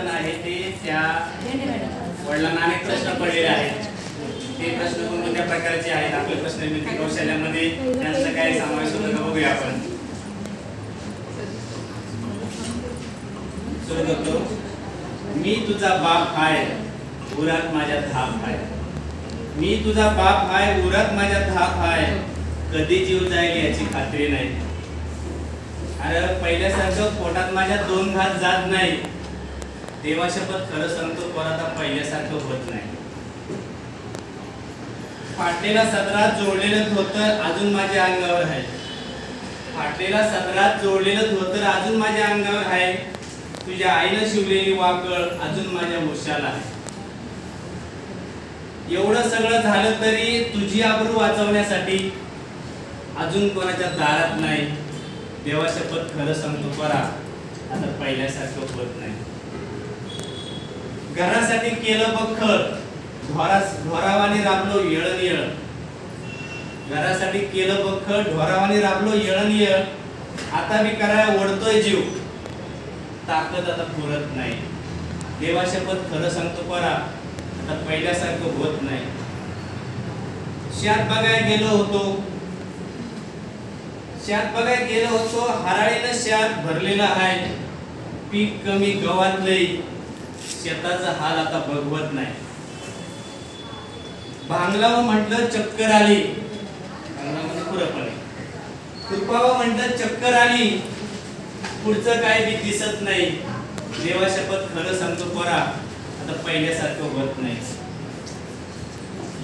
कथन आहे ते त्या वडिलांना अनेक प्रश्न पडलेले आहेत. ते प्रश्न कोणत्या प्रकारचे आहेत, आपले प्रश्न निर्मिती कौशल्यामध्ये त्यांचा काय समावेश होतो का बघूया आपण. सुरू करतो. मी तुझा बाप हाय, उरात माझ्या धाप हाय. मी तुझा बाप हाय, उरात माझ्या धाप हाय. कधी जीव जाईल याची खात्री नाही. अरे पहिल्यासारखं पोटात माझ्या 2 घात जात नाही. देवा शपथ खरं सांगतो, परत पहिल्यासारखं होत नाही. फाटलेला सदरात जोडलेलं धोतर अजून माझ्या अंगावर आहे. फाटलेला सदरात जोडलेलं धोतर अजून माझ्या अंगावर आहे. तुझ्या आईनं शिवलेली वाकळ अजून माझ्या उशाला आहे. एवढं सगळं झालं तरी तुझी आबरू वाचवण्यासाठी अजून कोणाच्या दारात नाही. देवा शपथ खरं सांगतो, परा आता पहिल्यासारखं होत नाही. घरासाठी केलं बखर, ढोरावाने राबलो येळनियळ. घरासाठी केलं बखर, ढोरावाने राबलो येळनियळ. आता मी करायला ओढतोय जीव, ताकद आता पुरत नाही. देवा शपथ खरं सांगतो, परा आता पहिल्यासारखं होत नाही. शेत बघायला गेलो होतो, हराळीनं शेत भरलेलं आहे. पीक कमी गवत लई, शेताचा हाल आता बघवत नाही. भांगलावं म्हटलं चक्कर आली, भांगलामध्ये पुरपणे कृपावं म्हटलं चक्कर आली. पुढचं काय बी दिसत नाही. देवा शपथ खरं सांगतो, परा आता पहिल्यासारखं होत नाही.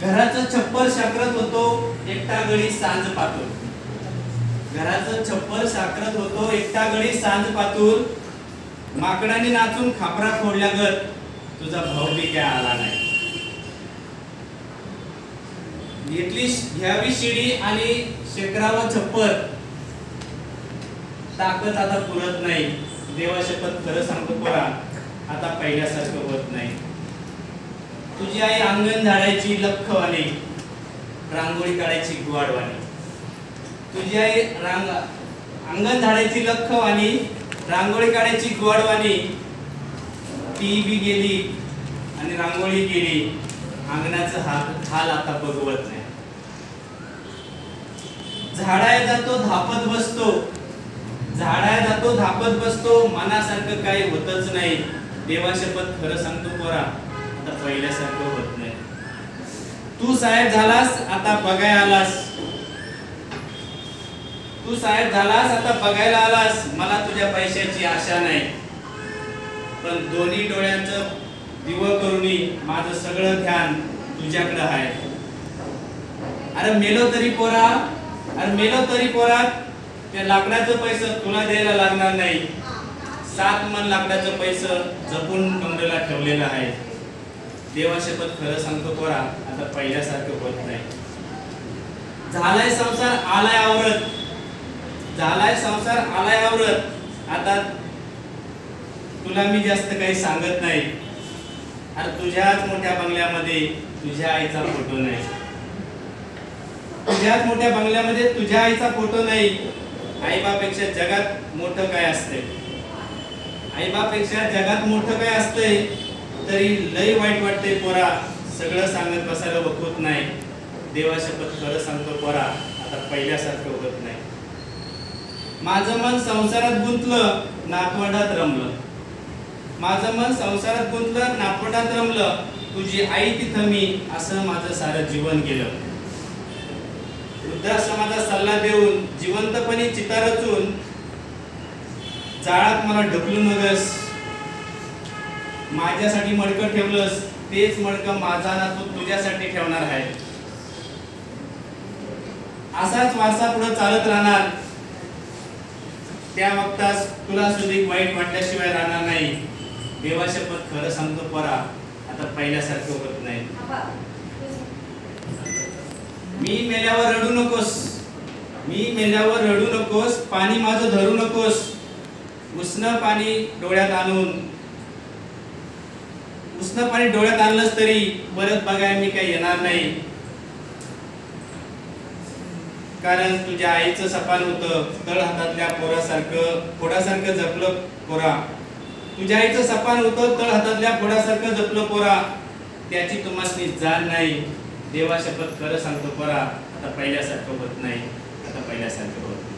घराचं छप्पर साखरत होतो, एकटा गडी सांज पातूर. घराचं छप्पर साखरत होतो, एकटा गडी सांज पातूर. माकडाने नाचून खापरा फोडल्यागत तुझा भाऊ बी काय आला नाही. घ्यावी शिडी आणि शेकरावं छप्पर, ताकद आता पुरत नाही. देवा शपथ खरं सांगतो, परा आता पहिल्यासारखं होत नाही. तुझी आई अंगण झाडायची लखवाणी, रांगोळी काढायची गुवाडवाणी. तुझी आई अंगण झाडायची लखवाणी, रांगोळी काढायची गुवाडवाणी. ती बी गेली आणि रांगोळी गेली. अंगणाचं हाल आता बघवत नाही. झाडाय जातो धापत बसतो, झाडाय जातो धापत बसतो. मनासारखं काही होतच नाही. देवा शपथ खरं सांगतो, पोरा आता पहिल्यासारखं होत नाही. तू साहेब झालास आता बघायला आलास. तू साहेब झालास आता बघायला आलास. मला तुझ्या पैशाची आशा नाही, पण दोन्ही डोळ्यांचं दिवं करूनी माझं सगळं ध्यान तुझ्याकडे आहे. अरे मेलो तरी पोरा ते लाकडाचं पैसे तुला द्यायला लागणार नाही. 7 मन लाकडाचं पैसे जपून कमरेला ठेवलेलं आहे. देवा शपथ खरं सांगतो, पोरा आता पहिल्यासारखं होत नाही. झालाय संसार आलाय आवरत, झालाय संसार आलाय आवरत. आता तुला मी जास्त काही सांगत नाही. अरे तुझ्याच मोठ्या बंगल्यामध्ये तुझ्या आईचा फोटो नाही. तुझ्याच मोठ्या बंगल्यामध्ये तुझ्या आईचा फोटो नाही. आईबापेक्षा जगात मोठं काय असते, आईबापेक्षा जगात मोठं काय असते. तरी लई वाईट वाटते, पोरा सगळं सांगत बसायला बघत नाही. देवा शपथ खरं सांगतो, पोरा आता पहिल्यासारखं होत नाही. माझं मन संसारात गुंतलं, नातवंडात रमलं. माझं मन संसारात गुंतलं, नातवंडात रमलं. तुझी आई तिथं मी, असं माझं सारं जीवन गेलं. वृद्धाश्रमाचा सल्ला देऊन, जिवंतपणे चिता रचून, जाळात मला ढकलू नगस. माझ्यासाठी मडकं ठेवलंस, तेच मडकं माझा नातू तुझ्यासाठी ठेवणार आहे. असाच वारसा पुढे चालत राहणार. त्या वक्तास तुला सुद्धा वाईट वाटल्याशिवाय राहणार नाही. देवा शपथ खरं सांगतो, परा आता पहिल्यासारखं होत नाही. मी मेल्यावर रडू नकोस, मी मेल्यावर रडू नकोस. पाणी माझं धरू नकोस. उष्ण पाणी डोळ्यात आणलंस तरी परत बघायला मी काही येणार नाही. कारण तुझ्या आईचं सपान होतं, तळ हातातल्या पोरासारखं जपलं पोरा. तुझ्या आईचं सपान होतं तळ हातातल्या फोडासारखं जपलं पोरा, त्याची तुम्हाला जाण नाही. देवा शपथ खरं सांगतो पोरा, आता पहिल्यासारखं होत नाही, आता पहिल्यासारखं होत नाही.